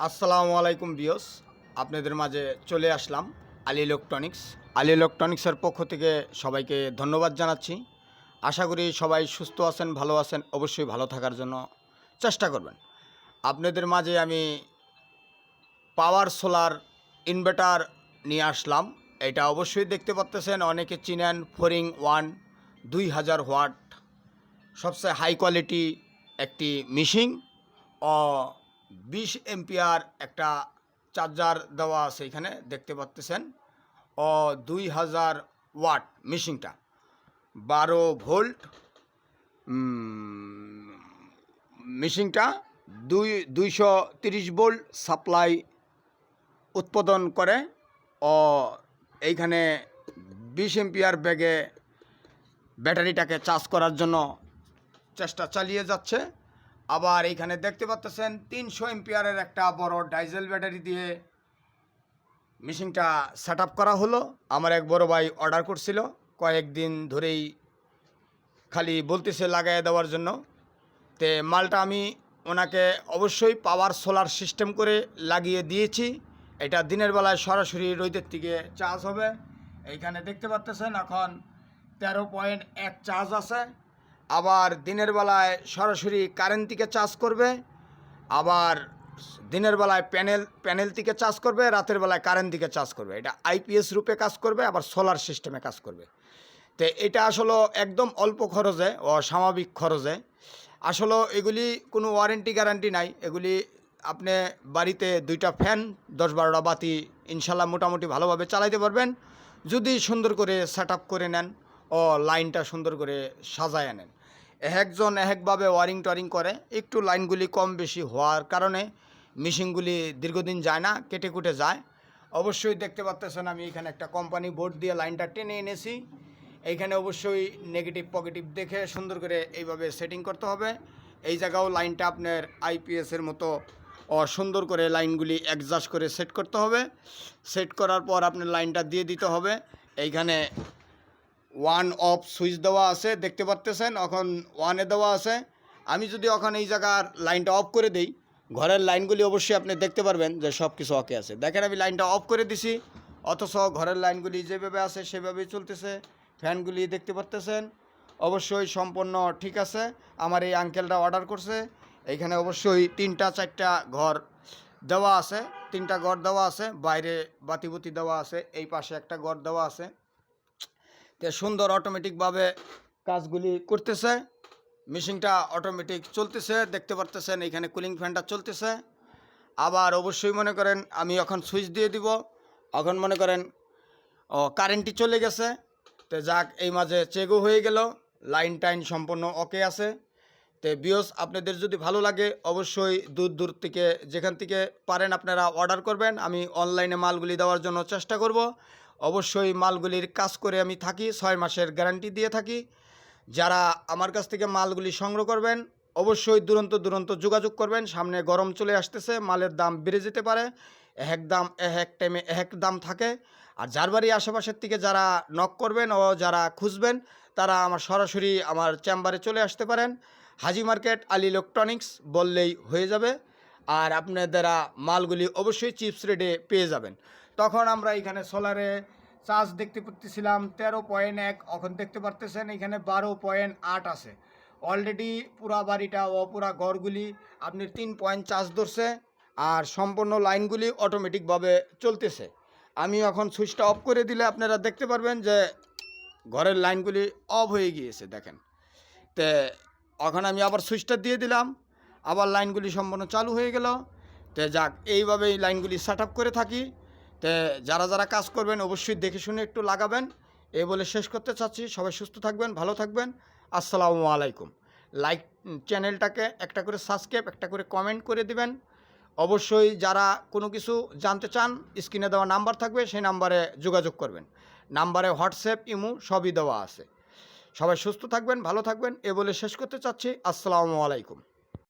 আসসালামু আলাইকুম বিয়স, আপনাদের মাঝে চলে আসলাম আলী ইলেকট্রনিক্স। আলী ইলেকট্রনিক্সের পক্ষ থেকে সবাইকে ধন্যবাদ জানাচ্ছি। আশা করি সবাই সুস্থ আছেন, ভালো আছেন। অবশ্যই ভালো থাকার জন্য চেষ্টা করবেন। আপনাদের মাঝে আমি পাওয়ার সোলার ইনভার্টার নিয়ে আসলাম। এটা অবশ্যই দেখতে পাচ্ছেন, অনেকে চিনেন ফোরিং ওয়ান 2000 ওয়াট, সবচেয়ে হাই কোয়ালিটি একটি মেশিন ও 20 এম্পিয়ার একটা চার্জার দেওয়া আছে, এখানে দেখতে পাচ্ছেন। ও 2000 ওয়াট মেশিনটা 12 ভোল্ট মেশিনটা 230 ভোল্ট সাপ্লাই উৎপাদন করে ও এইখানে 20 এম্পিয়ার ব্যাগে ব্যাটারিটাকে চার্জ করার জন্য চেষ্টা চালিয়ে যাচ্ছে। আবার এইখানে দেখতে পাচ্ছেন 300 এম্পিয়ারের একটা বড় ডাইজেল ব্যাটারি দিয়ে মেশিনটা সেট আপ করা হলো। আমার এক বড় ভাই অর্ডার করছিল, কয়েকদিন ধরেই খালি বলতেছে লাগাই দেওয়ার জন্য। তে মালটা আমি ওনাকে অবশ্যই পাওয়ার সোলার সিস্টেম করে লাগিয়ে দিয়েছি। এটা দিনের বেলায় সরাসরি রোদের থেকে চার্জ হবে। এইখানে দেখতে পাচ্ছেন এখন 13.1 চার্জ আছে। আবার দিনের বেলায় সরাসরি কারেন্ট থেকে চার্জ করবে, আবার দিনের বেলায় প্যানেল থেকে চার্জ করবে, রাতের বেলায় কারেন্ট থেকে চার্জ করবে। এটা আইপিএস রূপে কাজ করবে, আবার সোলার সিস্টেমে কাজ করবে। তো এটা আসলে একদম অল্প খরচে ও স্বাভাবিক খরচে। আসলে এগুলি কোনো ওয়ারেন্টি গ্যারান্টি নাই। এগুলি আপনি বাড়িতে 2টা ফ্যান 10-12টা বাতি ইনশাল্লাহ মোটামুটি ভালোভাবে চালাইতে পারবেন, যদি সুন্দর করে সেট আপ করে নেন ও লাইনটা সুন্দর করে সাজায় নেন। একজন একভাবে ওয়ারিং টোয়ারিং করে, একটু লাইনগুলি কম বেশি হওয়ার কারণে মেশিনগুলি দীর্ঘদিন যায় না, কেটে কুটে যায়। অবশ্যই দেখতে পাচ্ছেন আমি এখানে একটা কোম্পানি বোর্ড দিয়ে লাইনটা টেনে এনেছি। এইখানে অবশ্যই নেগেটিভ পজিটিভ দেখে সুন্দর করে এইভাবে সেটিং করতে হবে। এই জায়গাও লাইনটা আপনার আইপিএসের মতো সুন্দর করে লাইনগুলি অ্যাডজাস্ট করে সেট করতে হবে। সেট করার পর আপনার লাইনটা দিয়ে দিতে হবে। এইখানে ওয়ান অফ সুইচ দেওয়া আছে, দেখতে পাচ্ছেন এখন ওয়ানে দেওয়া আছে। আমি যদি এখন এই জায়গার লাইনটা অফ করে দিই, ঘরের লাইনগুলি অবশ্যই আপনি দেখতে পারবেন যে সব কিছু ওকে আছে। দেখেন আমি লাইনটা অফ করে দিছি, অথচ ঘরের লাইনগুলি যেভাবে আছে সেভাবেই চলতেছে। ফ্যানগুলি দেখতে পাচ্ছেন অবশ্যই সম্পূর্ণ ঠিক আছে। আমার এই আঙ্কেলটা অর্ডার করছে। এইখানে অবশ্যই 3-4টা ঘর দেওয়া আছে, 3টা ঘর দেওয়া আছে, বাইরে বাতিবতি দেওয়া আছে, এই পাশে একটা ঘর দেওয়া আছে। তো সুন্দর অটোমেটিকভাবে কাজগুলি করতেছে। মেশিনটা অটোমেটিক চলতেছে, দেখতে পারতেছেন এইখানে কুলিং ফ্যানটা চলতেছে। আবার অবশ্যই মনে করেন আমি এখন সুইচ দিয়ে দিব, এখন মনে করেন কারেন্টটি চলে গেছে। তো যাক, এই মাঝে চেকও হয়ে গেল, লাইন টাইন সম্পূর্ণ ওকে আছে। তো বিয়স, আপনাদের যদি ভালো লাগে অবশ্যই দূর দূর থেকে যেখান থেকে পারেন আপনারা অর্ডার করবেন। আমি অনলাইনে মালগুলি দেওয়ার জন্য চেষ্টা করব। অবশ্যই মালগুলির কাজ করে আমি থাকি, 6 মাসের গ্যারান্টি দিয়ে থাকি। যারা আমার কাছ থেকে মালগুলি সংগ্রহ করবেন অবশ্যই দুরন্ত যোগাযোগ করবেন। সামনে গরম চলে আসতেছে, মালের দাম বেড়ে যেতে পারে। এক দাম এক টাইমে এক দাম থাকে। আর যার বাড়ি আশেপাশের থেকে যারা নক করবেন ও যারা খুঁজবেন তারা আমার সরাসরি আমার চেম্বারে চলে আসতে পারেন। হাজি মার্কেট আলী ইলেকট্রনিক্স বললেই হয়ে যাবে। আর আপনারা মালগুলি অবশ্যই চিপস রেটে পেয়ে যাবেন। তখন আমরা এখানে সোলারে চার্জ দেখতে পাচ্ছিলাম 13.1, এখন দেখতে পারতেছেন এখানে 12.8 আছে। অলরেডি পুরা বাড়িটা ও পুরা ঘরগুলি আপনি 3 পয়েন্ট চার্জ ধরছে, আর সম্পূর্ণ লাইনগুলি অটোমেটিকভাবে চলতেছে। আমি এখন সুইচটা অফ করে দিলে আপনারা দেখতে পারবেন যে ঘরের লাইনগুলি অফ হয়ে গিয়েছে, দেখেন। তো এখন আমি আবার সুইচটা দিয়ে দিলাম, আবার লাইনগুলি সম্পূর্ণ চালু হয়ে গেল। তো যাক, এইভাবেই লাইনগুলি সেট আপ করে থাকি। তো যারা যারা কাজ করবেন অবশ্যই দেখে শুনে একটু লাগাবেন। এই বলে শেষ করতে চাচ্ছি। সবাই সুস্থ থাকবেন, ভালো থাকবেন। আসসালামু আলাইকুম। লাইক চ্যানেলটাকে একটা করে সাবস্ক্রাইব, একটা করে কমেন্ট করে দিবেন। অবশ্যই যারা কোনো কিছু জানতে চান স্ক্রিনে দেওয়া নাম্বার থাকবে, সেই নাম্বারে যোগাযোগ করবেন। নাম্বারে হোয়াটসঅ্যাপ, ইমো সবই দেওয়া আছে। সবাই সুস্থ থাকবেন, ভালো থাকবেন। এ বলে শেষ করতে চাচ্ছি। আসসালামু আলাইকুম।